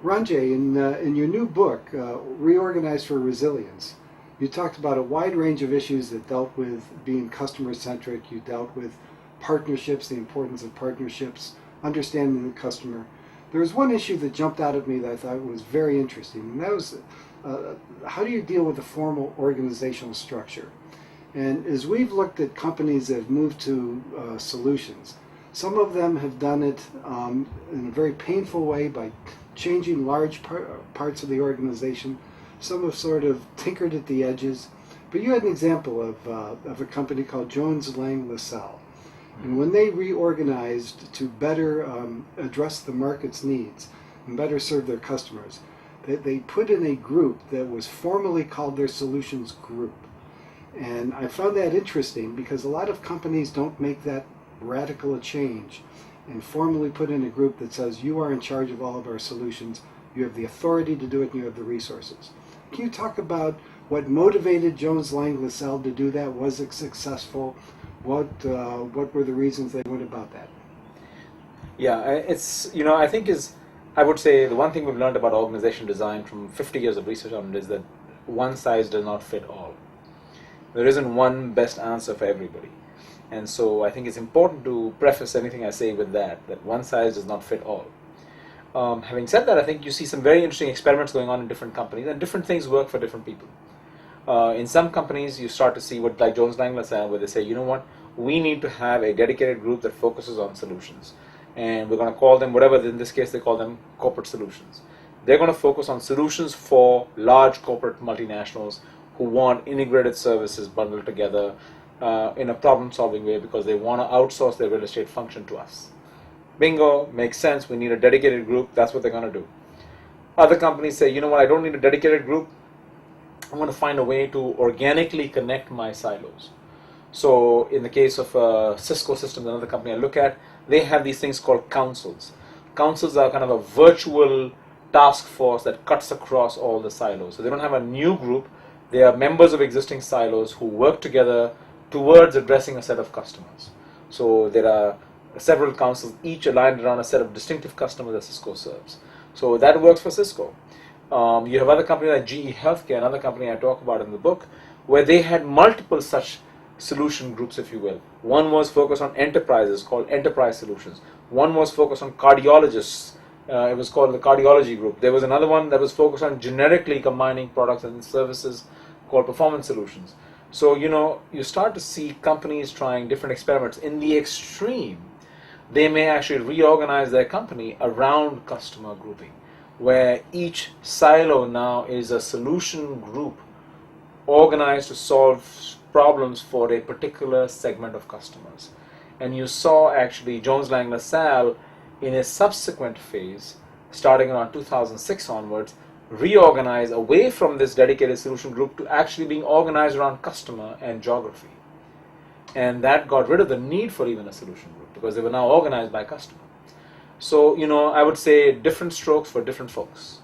Ranjay, in your new book, Reorganize for Resilience, you talked about a wide range of issues that dealt with being customer-centric. You dealt with partnerships, the importance of partnerships, understanding the customer. There was one issue that jumped out at me that I thought was very interesting, and that was how do you deal with a formal organizational structure? And as we've looked at companies that have moved to solutions, some of them have done it in a very painful way by changing large parts of the organization. Some have sort of tinkered at the edges. But you had an example of a company called Jones Lang LaSalle. And when they reorganized to better address the market's needs and better serve their customers, they put in a group that was formally called their solutions group. And I found that interesting because a lot of companies don't make that radical a change and formally put in a group that says you are in charge of all of our solutions, you have the authority to do it, and you have the resources. Can you talk about what motivated Jones Lang LaSalle to do that? Was it successful? What were the reasons they went about that? Yeah, I think I would say the one thing we've learned about organization design from 50 years of research on it is that one size does not fit all. There isn't one best answer for everybody. And so I think it's important to preface anything I say with that one size does not fit all. Having said that, I think you see some very interesting experiments going on in different companies, and different things work for different people. In some companies, you start to see what, like Jones Lang LaSalle, where they say, you know what, we need to have a dedicated group that focuses on solutions. And we're going to call them whatever, in this case they call them corporate solutions. They're going to focus on solutions for large corporate multinationals who want integrated services bundled together in a problem-solving way because they want to outsource their real estate function to us. Bingo, makes sense, we need a dedicated group, that's what they're going to do. Other companies say, you know what, I don't need a dedicated group, I'm going to find a way to organically connect my silos. So in the case of Cisco Systems, another company I look at, they have these things called councils. Councils are kind of a virtual task force that cuts across all the silos. So they don't have a new group, they are members of existing silos who work together towards addressing a set of customers. So there are several councils, each aligned around a set of distinctive customers that Cisco serves. So that works for Cisco. You have other companies like GE Healthcare, another company I talk about in the book, where they had multiple such solution groups, if you will. One was focused on enterprises, called Enterprise Solutions. One was focused on cardiologists. It was called the Cardiology Group. There was another one that was focused on generically combining products and services, called Performance Solutions. So, you start to see companies trying different experiments. In the extreme, they may actually reorganize their company around customer grouping, where each silo now is a solution group organized to solve problems for a particular segment of customers. And you saw actually Jones Lang LaSalle in a subsequent phase, starting around 2006 onwards, reorganize away from this dedicated solution group to actually being organized around customer and geography. And that got rid of the need for even a solution group because they were now organized by customer. So, I would say different strokes for different folks.